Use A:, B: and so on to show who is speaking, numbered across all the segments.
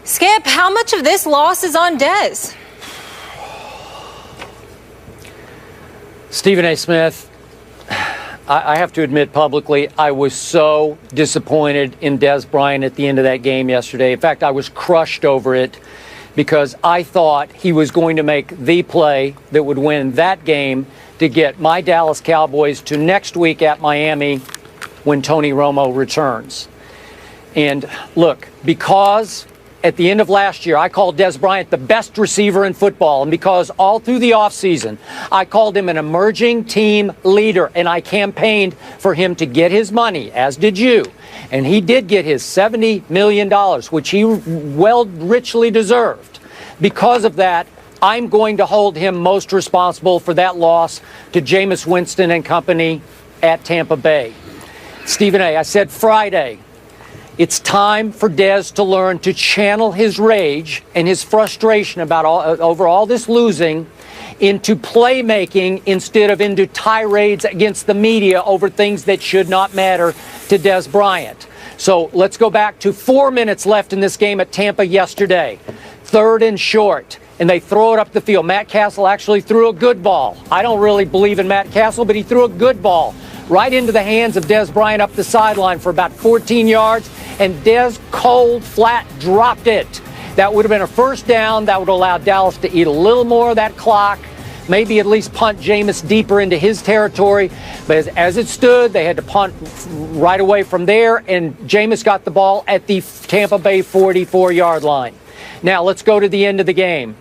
A: Skip, how much of this loss is on Dez?
B: Stephen A. Smith, I have to admit publicly, I was so disappointed in Dez Bryant at the end of that game yesterday. In fact, I was crushed over it because I thought he was going to make the play that would win that game to get my Dallas Cowboys to next week at Miami when Tony Romo returns. And look, because at the end of last year, I called Dez Bryant the best receiver in football. And because all through the offseason, I called him an emerging team leader. And I campaigned for him to get his money, as did you. And he did get his $70 million, which he richly deserved. Because of that, I'm going to hold him most responsible for that loss to Jameis Winston and company at Tampa Bay. Stephen A., I said Friday, it's time for Dez to learn to channel his rage and his frustration about over all this losing into playmaking instead of into tirades against the media over things that should not matter to Dez Bryant. So let's go back to 4 minutes left in this game at Tampa yesterday. 3rd and short, and they throw it up the field. Matt Castle actually threw a good ball. I don't really believe in Matt Castle, but he threw a good ball right into the hands of Dez Bryant up the sideline for about 14 yards. And Dez cold flat dropped it. That would have been a first down. That would allow Dallas to eat a little more of that clock, maybe at least punt Jameis deeper into his territory. But as it stood, they had to punt right away from there, and Jameis got the ball at the Tampa Bay 44-yard line. Now let's go to the end of the game.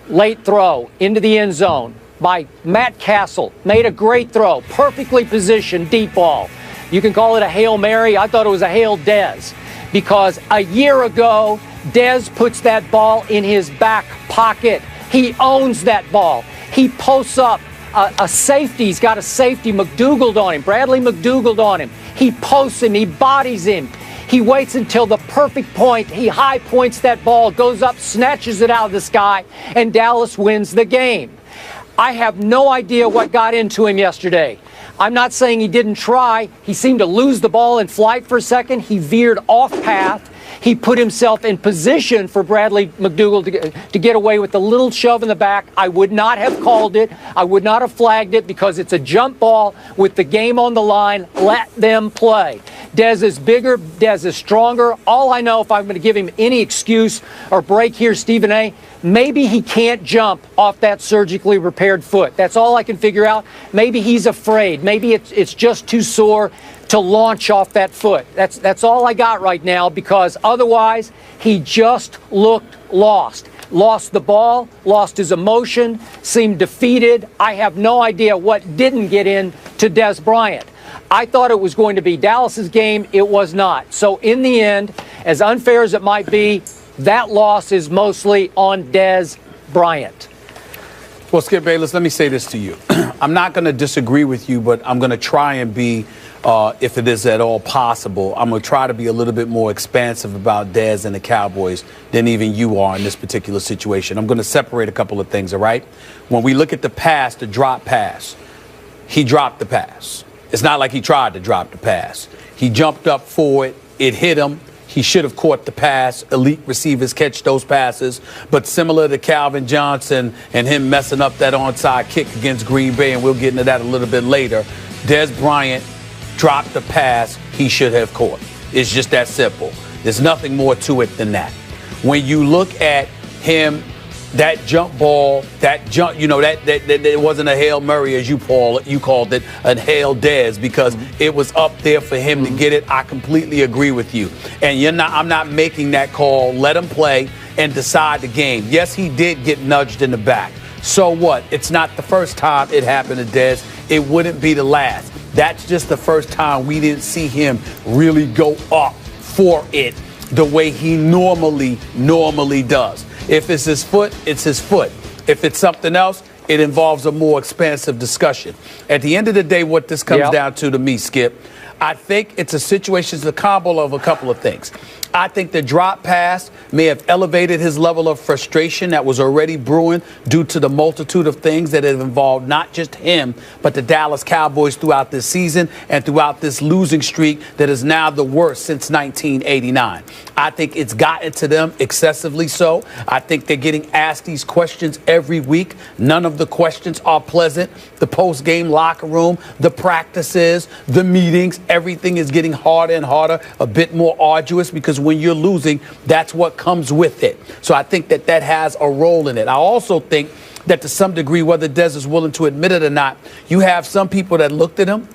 B: Late throw into the end zone by Matt Castle. Made a great throw, perfectly positioned deep ball. You can call it a Hail Mary. I thought it was a Hail Dez. Because a year ago, Dez puts that ball in his back pocket. He owns that ball. He posts up a safety. He's got a safety, McDougal on him, Bradley McDougal on him. He posts him. He bodies him. He waits until the perfect point. He high points that ball, goes up, snatches it out of the sky, and Dallas wins the game. I have no idea what got into him yesterday. I'm not saying he didn't try. He seemed to lose the ball in flight for a second. He veered off path. He put himself in position for Bradley McDougal to get away with a little shove in the back. I would not have called it. I would not have flagged it because it's a jump ball with the game on the line. Let them play. Dez is bigger. Dez is stronger. All I know, if I'm going to give him any excuse or break here, Stephen A., maybe he can't jump off that surgically repaired foot. That's all I can figure out. Maybe he's afraid. Maybe it's just too sore to launch off that foot. That's all I got right now, because otherwise he just looked lost. Lost the ball, lost his emotion, seemed defeated. I have no idea what didn't get in to Dez Bryant. I thought it was going to be Dallas's game. It was not. So in the end, as unfair as it might be, that loss is mostly on Dez Bryant.
C: Well, Skip Bayless, let me say this to you. I'm not going to disagree with you, but I'm going to try and be, if it is at all possible, I'm going to try to be a little bit more expansive about Dez and the Cowboys than even you are in this particular situation. I'm going to separate a couple of things, all right? When we look at the pass, the drop pass, he dropped the pass. It's not like he tried to drop the pass. He jumped up for it. It hit him. He should have caught the pass. Elite receivers catch those passes. But similar to Calvin Johnson and him messing up that onside kick against Green Bay, and we'll get into that a little bit later, Dez Bryant dropped the pass he should have caught. It's just that simple. There's nothing more to it than that. When you look at him, that jump ball, that jump, that it wasn't a Hail Mary, as you called it, a Hail Dez, because it was up there for him to get it. I completely agree with you. And I'm not making that call. Let him play and decide the game. Yes, he did get nudged in the back. So what? It's not the first time it happened to Dez. It wouldn't be the last. That's just the first time we didn't see him really go up for it the way he normally does. If it's his foot, it's his foot. If it's something else, it involves a more expansive discussion. At the end of the day, what this comes down to me, Skip, I think it's a situation, it's a combo of a couple of things. I think the drop pass may have elevated his level of frustration that was already brewing due to the multitude of things that have involved not just him, but the Dallas Cowboys throughout this season and throughout this losing streak that is now the worst since 1989. I think it's gotten to them excessively so. I think they're getting asked these questions every week. None of the questions are pleasant. The post-game locker room, the practices, the meetings, everything is getting harder and harder, a bit more arduous, because when you're losing, that's what comes with it. So I think that that has a role in it. I also think that to some degree, whether Dez is willing to admit it or not, you have some people that looked at him,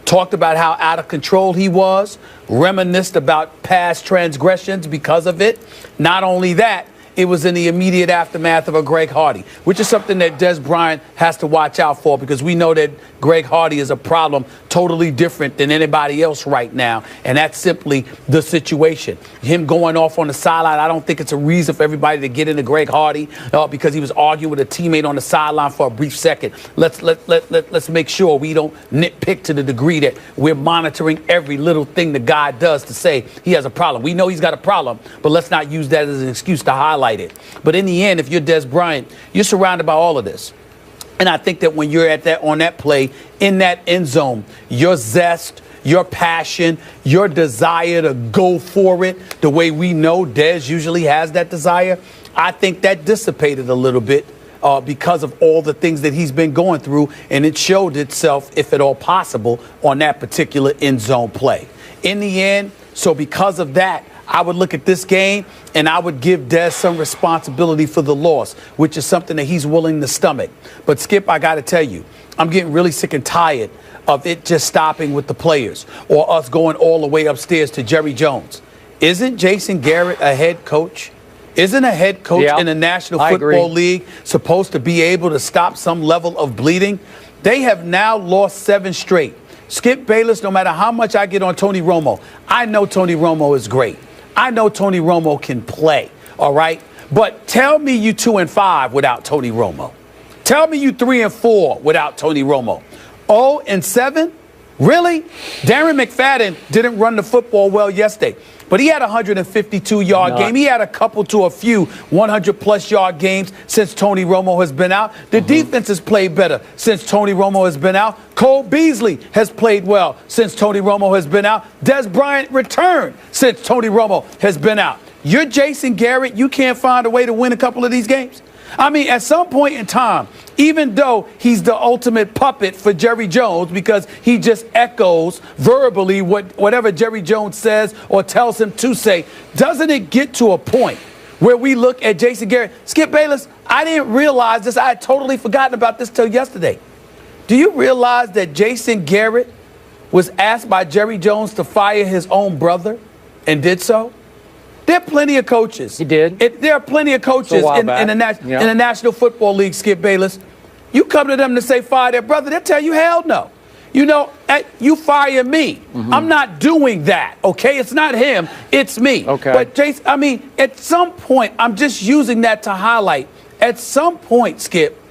C: talked about how out of control he was, reminisced about past transgressions because of it. Not only that, it was in the immediate aftermath of a Greg Hardy, which is something that Dez Bryant has to watch out for, because we know that Greg Hardy is a problem totally different than anybody else right now. And that's simply the situation. Him going off on the sideline, I don't think it's a reason for everybody to get into Greg Hardy because he was arguing with a teammate on the sideline for a brief second. Let's make sure we don't nitpick to the degree that we're monitoring every little thing the guy does to say he has a problem. We know he's got a problem, but let's not use that as an excuse to highlight it. But in the end, if you're Dez Bryant, you're surrounded by all of this. And I think that when you're on that play, in that end zone, your zest, your passion, your desire to go for it, the way we know Dez usually has that desire, I think that dissipated a little bit because of all the things that he's been going through, and it showed itself, if at all possible, on that particular end zone play. In the end, so because of that, I would look at this game and I would give Dez some responsibility for the loss, which is something that he's willing to stomach. But, Skip, I got to tell you, I'm getting really sick and tired of it just stopping with the players or us going all the way upstairs to Jerry Jones. Isn't Jason Garrett a head coach? Isn't a head coach in the National Football League supposed to be able to stop some level of bleeding? They have now lost 7 straight. Skip Bayless, no matter how much I get on Tony Romo, I know Tony Romo is great. I know Tony Romo can play, all right? But tell me you 2-5 without Tony Romo. Tell me you 3-4 without Tony Romo. 0-7? Really? Darren McFadden didn't run the football well yesterday, but he had a 152-yard game. He had a couple to a few 100-plus yard games since Tony Romo has been out. The defense has played better since Tony Romo has been out. Cole Beasley has played well since Tony Romo has been out. Dez Bryant returned since Tony Romo has been out. You're Jason Garrett. You can't find a way to win a couple of these games? I mean, at some point in time, even though he's the ultimate puppet for Jerry Jones because he just echoes verbally whatever Jerry Jones says or tells him to say, doesn't it get to a point where we look at Jason Garrett? Skip Bayless, I didn't realize this. I had totally forgotten about this till yesterday. Do you realize that Jason Garrett was asked by Jerry Jones to fire his own brother and did so? There are plenty of coaches.
B: He did.
C: There are plenty of coaches in the National Football League, Skip Bayless. You come to them to say fire their brother, they'll tell you hell no. You know, you fire me. I'm not doing that, okay? It's not him, it's me.
B: Okay.
C: But, Jason, I mean, at some point, I'm just using that to highlight, at some point, Skip,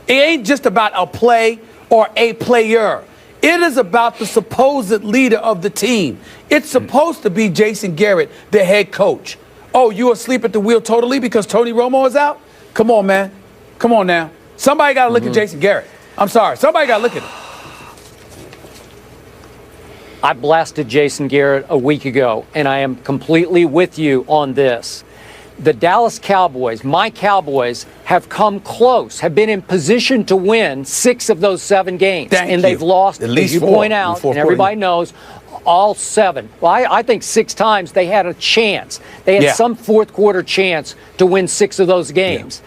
C: it ain't just about a play or a player. It is about the supposed leader of the team. It's supposed to be Jason Garrett, the head coach. Oh, you asleep at the wheel totally because Tony Romo is out? Come on, man. Come on now. Somebody got to look at Jason Garrett. I'm sorry. Somebody got to look at him.
B: I blasted Jason Garrett a week ago, and I am completely with you on this. The Dallas Cowboys, my Cowboys, have come close, have been in position to win 6 of those 7 games. And they've lost,
C: at least
B: as you
C: 4,
B: point out, and everybody knows, all 7. Well, I think 6 times they had a chance. They had some fourth quarter chance to win 6 of those games.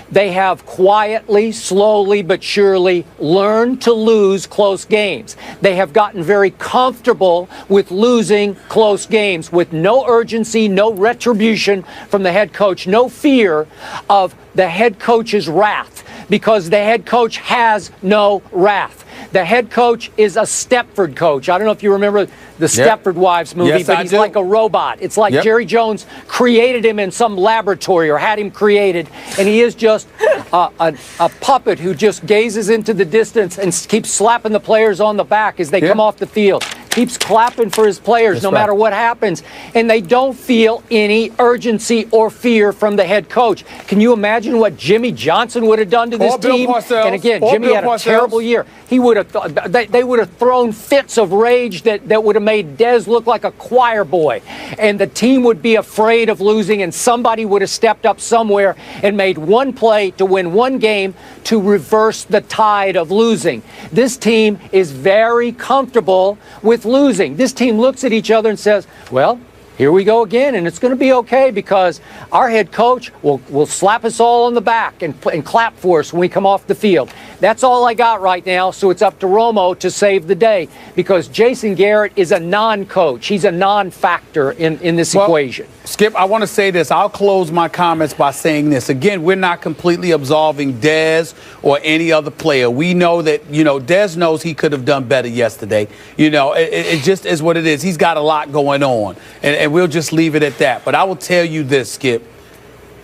B: They have quietly, slowly, but surely learned to lose close games. They have gotten very comfortable with losing close games with no urgency, no retribution from the head coach, no fear of the head coach's wrath, because the head coach has no wrath. The head coach is a Stepford coach. I don't know if you remember the Stepford Wives movie, but he's like a robot. It's like Jerry Jones created him in some laboratory or had him created, and he is just a puppet who just gazes into the distance and keeps slapping the players on the back as they come off the field. keeps clapping for his players no matter what happens, and they don't feel any urgency or fear from the head coach. Can you imagine what Jimmy Johnson would have done to this team? And again, Jimmy had a terrible year. He would have they would have thrown fits of rage that would have made Dez look like a choir boy, and the team would be afraid of losing, and somebody would have stepped up somewhere and made one play to win one game to reverse the tide of losing. This team is very comfortable with losing. This team looks at each other and says, well, here we go again, and it's going to be okay because our head coach will slap us all on the back and clap for us when we come off the field. That's all I got right now, so it's up to Romo to save the day because Jason Garrett is a non-coach. He's a non-factor in this equation.
C: Skip, I want to say this. I'll close my comments by saying this. Again, we're not completely absolving Dez or any other player. We know that, Dez knows he could have done better yesterday. It just is what it is. He's got a lot going on, and we'll just leave it at that. But I will tell you this, Skip.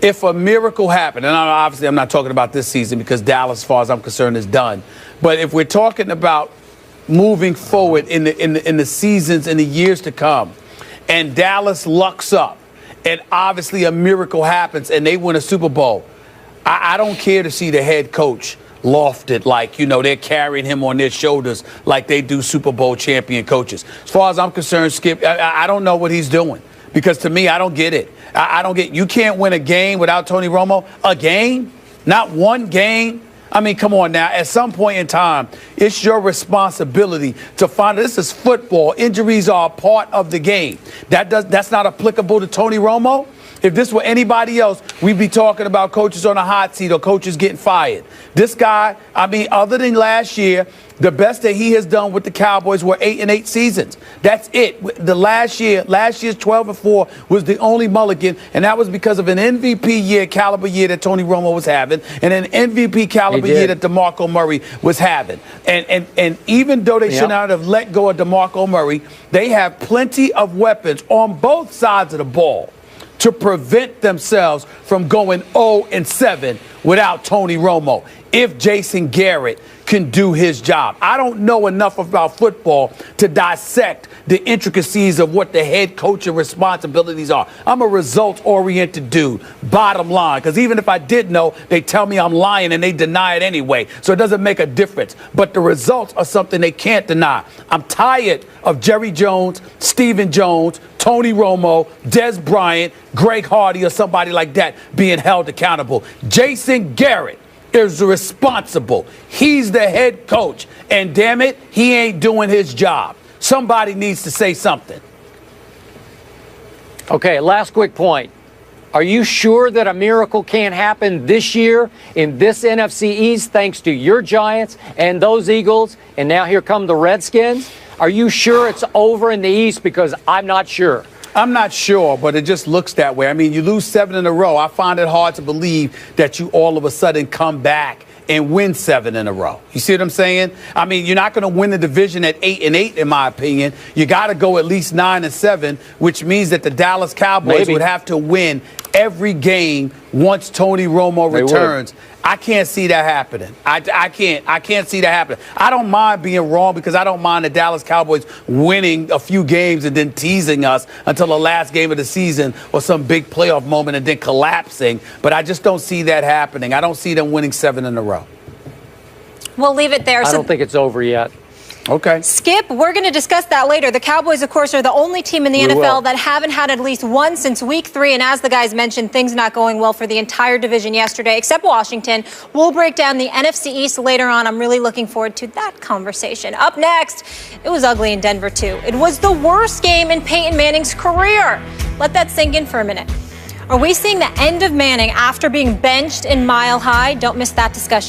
C: If a miracle happened, and obviously I'm not talking about this season because Dallas, as far as I'm concerned, is done. But if we're talking about moving forward in the seasons and the years to come, and Dallas lucks up, and obviously a miracle happens and they win a Super Bowl, I don't care to see the head coach lofted like, they're carrying him on their shoulders like they do Super Bowl champion coaches. As far as I'm concerned, Skip, I don't know what he's doing because to me, I don't get it. I don't get, you can't win a game without Tony Romo. A game? Not one game? I mean, come on now. At some point in time, it's your responsibility to find this is football. Injuries are a part of the game. That's not applicable to Tony Romo. If this were anybody else, we'd be talking about coaches on a hot seat or coaches getting fired. This guy, other than last year, the best that he has done with the Cowboys were 8-8 seasons. That's it. The last year's 12-4 was the only mulligan, and that was because of an MVP caliber year that Tony Romo was having, and an MVP caliber year that DeMarco Murray was having. And even though they should not have let go of DeMarco Murray, they have plenty of weapons on both sides of the ball to prevent themselves from going 0-7 without Tony Romo. If Jason Garrett can do his job. I don't know enough about football to dissect the intricacies of what the head coaching responsibilities are. I'm a results-oriented dude, bottom line, because even if I did know, they tell me I'm lying and they deny it anyway, so it doesn't make a difference. But the results are something they can't deny. I'm tired of Jerry Jones, Stephen Jones, Tony Romo, Dez Bryant, Greg Hardy, or somebody like that being held accountable. Jason Garrett is responsible. He's the head coach. And damn it, he ain't doing his job. Somebody needs to say something.
B: Okay, last quick point. Are you sure that a miracle can't happen this year in this NFC East thanks to your Giants and those Eagles? And now here come the Redskins. Are you sure it's over in the East? Because I'm not sure.
C: I'm not sure, but it just looks that way. I mean, you lose 7 in a row. I find it hard to believe that you all of a sudden come back and win 7 in a row. You see what I'm saying? I mean, you're not going to win the division at 8-8, in my opinion. You got to go at least 9-7, which means that the Dallas Cowboys would have to win every game once Tony Romo returns. I can't see that happening. I can't see that happening. I don't mind being wrong because I don't mind the Dallas Cowboys winning a few games and then teasing us until the last game of the season or some big playoff moment and then collapsing. But I just don't see that happening. I don't see them winning 7 in a row.
A: We'll leave it there.
B: I don't think it's over yet.
C: Okay.
A: Skip, we're going to discuss that later. The Cowboys, of course, are the only team in the NFL that haven't had at least one since week 3. And as the guys mentioned, things not going well for the entire division yesterday, except Washington. We'll break down the NFC East later on. I'm really looking forward to that conversation. Up next, it was ugly in Denver, too. It was the worst game in Peyton Manning's career. Let that sink in for a minute. Are we seeing the end of Manning after being benched in Mile High? Don't miss that discussion.